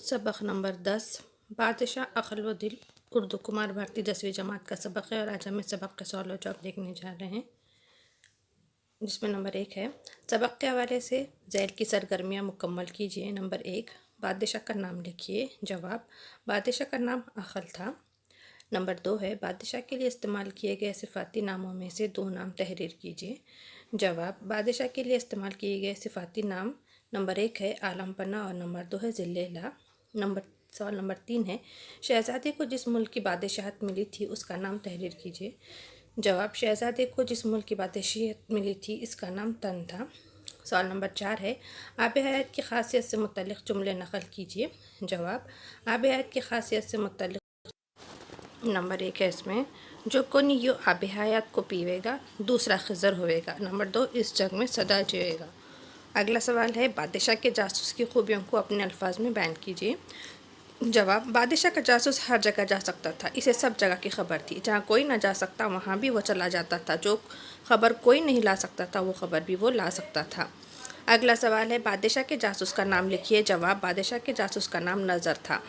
सबक नंबर 10 बादशाह अक्ल व दिल उर्दू कुमार भारती 10वीं जमात का सबक है और आज हम इस सबक का सवाल और जवाब देखने जा रहे हैं, जिसमें नंबर 1 है। सबक के हवाले से ज़ैल की सरगर्मियाँ मुकम्मल कीजिए। नंबर 1, बादशाह का नाम लिखिए। जवाब, बादशाह का नाम अक्ल था। नंबर 2 है, बादशाह के लिए इस्तेमाल किए गए सिफाती नामों में से 2 नाम तहरीर कीजिए। जवाब, बादशाह के लिए इस्तेमाल किए गए सिफाती नाम नंबर 1 है आलम पन्ना और नंबर 2 है ज़िल्लेला। सवाल नंबर 3 है, शहज़ादे को जिस मुल्क की बादशाहत मिली थी उसका नाम तहरीर कीजिए। जवाब, शहज़ादे को जिस मुल्क की बादशाहत मिली थी इसका नाम तन था। सवाल नंबर 4 है, आब हयात की खासियत से मुतल्लिक़ जुमले नक़ल कीजिए। जवाब, आब हयात की खासियत से मुतल्लिक़ नंबर 1 है इसमें, जो कोई यो आब हयात को पीवेगा दूसरा खिज़र होएगा। नंबर 2, इस जग में सदा जिएगा। अगला सवाल है, बादशाह के जासूस की खूबियों को अपने अल्फाज में बयान कीजिए। जवाब, बादशाह का जासूस हर जगह जा सकता था, इसे सब जगह की खबर थी। जहाँ कोई ना जा सकता वहाँ भी वो चला जाता था। जो खबर कोई नहीं ला सकता था वो खबर भी वो ला सकता था। अगला सवाल है, बादशाह के जासूस का नाम लिखिए। जवाब, बादशाह के जासूस का नाम नज़र था।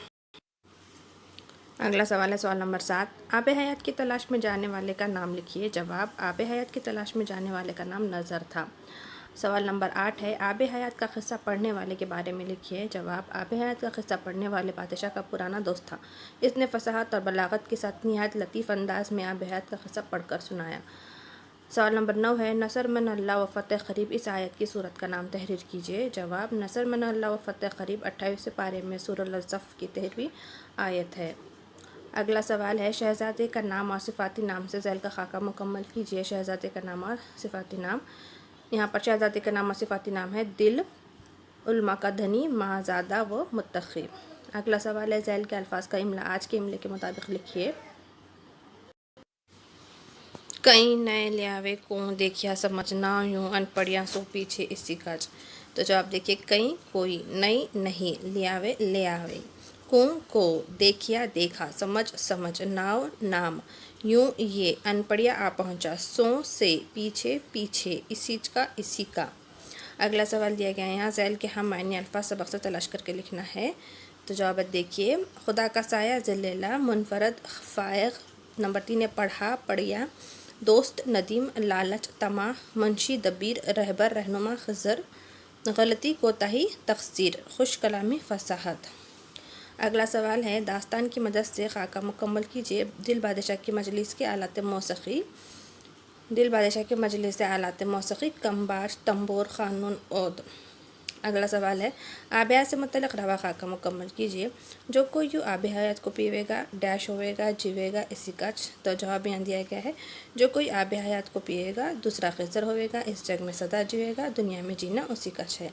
अगला सवाल है सवाल नंबर 7, आब हयात की तलाश में जाने वाले का नाम लिखिए। जवाब, आब हयात की तलाश में जाने वाले का नाम नज़र था। सवाल नंबर 8 है, आब हयात का क़िस्सा पढ़ने वाले के बारे में लिखिए। जवाब, आब हयात का क़िस्सा पढ़ने वाले बादशाह का पुराना दोस्त था। इसने फसाहत और बलागत के साथ निहायत लतीफ़ अंदाज में आब हयात का क़िस्सा पढ़कर सुनाया। सवाल नंबर 9 है, नसर मन अल्लाह व फ़तह क़रीब इस आयत की सूरत का नाम तहरीर कीजिए। जवाब, नसर मन अल्लाह व फ़तह क़रीब 28वें पारे में सूरह अल-सफ़ की 13वीं आयत है। अगला सवाल है, शहज़ादे का नाम और सिफ़ाती नाम से ज़ैल का खाका मुकम्मल कीजिए। शहज़ादे का नाम और सिफ़ाती नाम, यहाँ पर शहज़ादे का नाम और सिफ़ाती नाम है दिल, उल्मा का धनी, महाज़ादा व मुत्तक़ी। अगला सवाल है, ज़ैल के अल्फाज का इमला आज के इमले के मुताबिक लिखिए। कई नए ले आवे को देखिया समझना यूँ अनपढ़िया सो पीछे इसी काज। तो जवाब देखिए, कई कोई, नई नहीं, ले आवे, को देखिया देखा, समझ, नाव नाम, यूँ ये, अनपढ़िया आ पहुँचा, सो से पीछे, इसी का। अगला सवाल दिया गया है, यहाँ ज़ैल के हम मायने अल्फाज सबक से तलाश करके लिखना है। तो जवाब देखिए, खुदा का साया ज़िल्लेला, मुनफरद फ़ाइग। नंबर 3 है, पढ़ा पढ़िया, दोस्त नदीम, लालच तमा, मुंशी दबीर, रहबर रहनुमा, खिज़र, गलती कोताही तक़सीर, खुश कलामी फसाहत। अगला सवाल है, दास्तान की मदद से खाका मुकम्मल कीजिए। दिल बादशाह की मजलिस के आलात मौसीक़ी। दिल बादशाह के मजलिस से आलात मौसीक़ी कम्बाश, तंबूर, क़ानून, ओद। अगला सवाल है, आब हयात से मुतल्लिक़ रवा खाका मुकम्मल कीजिए। जो कोई यूँ आब हयात को पीवेगा डैश होवेगा जीवेगा इसी का। तो जवाब यहाँ दिया गया है, जो कोई आब हयात को पिएगा दूसरा खिज़र होवेगा, इस जग में सदा जिएगा, दुनिया में जीना उसी का है।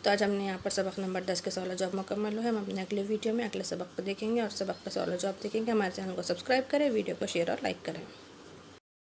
तो आज हमने यहाँ पर सबक नंबर 10 के सवाल जवाब मुकम्मल हुए। हम अपने अगले वीडियो में अगले सबक को देखेंगे और सबक का सवाल जवाब देखेंगे। हमारे चैनल को सब्सक्राइब करें, वीडियो को शेयर और लाइक करें।